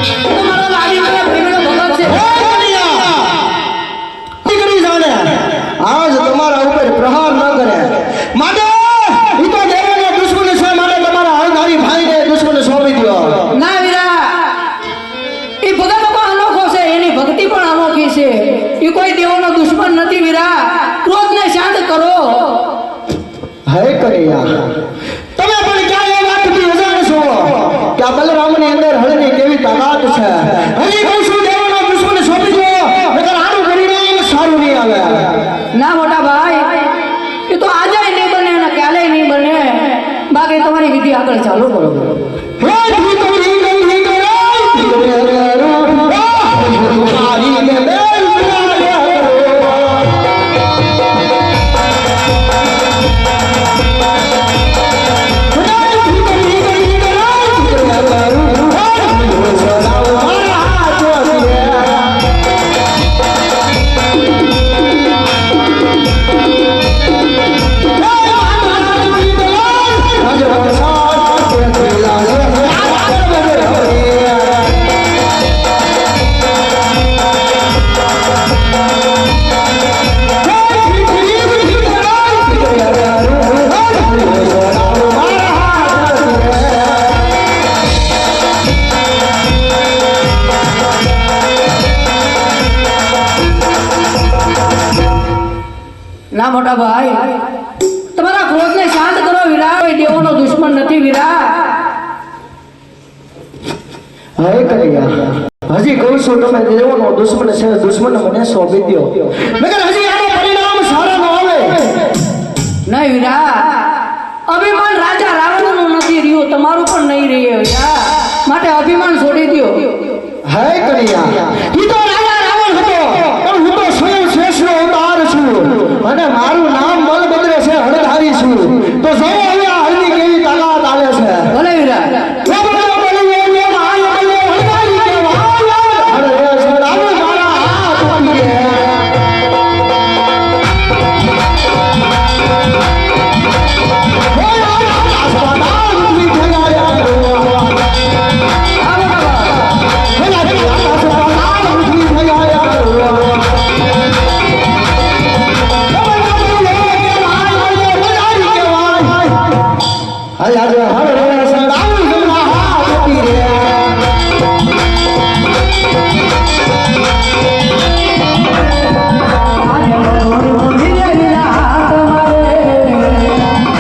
તમારા લાડી મને ભીમડો ભગત છે કરી જાણે આજ તમારા ઉપર પ્રહાર ન કરે માટે ઈ તો દેવાના દુશ્મન છે માટે તમારા હળધારી ભાઈને દુશ્મન સોંપી દો ના વીરા એ ભગત પણ અનોખો છે એની ભક્તિ પણ અનોખી છે એ કોઈ દેવોનો દુશ્મન નથી વીરા ક્રોધને શાંત કરો હે કનૈયા તમે પણ ક્યાં એ વાતથી અજાણ છો કે આ બલરામની અંદર હળની કેવી તાકાત છે હજી કહું છું દેવોનો દુશ્મન સોંપી દો નકર આનું પરિણામ સારું નહીં આવે ના મોટા ભાઈ એ તો આજે નહીં બને અને કાલે નહીં બને બાકી તમારી વિધિ આગળ ચાલુ કરો હે ઠીકરી ગઈ મારી ને બેલ ના મોટા ભાઈ તમારા ક્રોધને શાંત કરો વીરા કોઈ દેવોનો દુશ્મન નથી વીરા હે કનૈયા હજી કહું છું તમે દેવોનો દુશ્મન છે દુશ્મન મને સોંપી દો નકર હજી આનું પરિણામ સારું ન આવે નહીં વીરા અભિમાન રાજા રાવણનું નથી રહ્યું તમારું પણ નહીં રહ્યું વીરા માટે અભિમાન છોડી દો હે કનૈયા ઈ તો રાજા રાવણ હતો પણ હું તો સ્વયં શ્રેષ્ઠનો અવતાર છું અને મારું નામ બલભદ્ર છે હળધારી છું તો જો હવે આ હળની કેવી તાકાત આવે છે ભલે વીરા આજે હર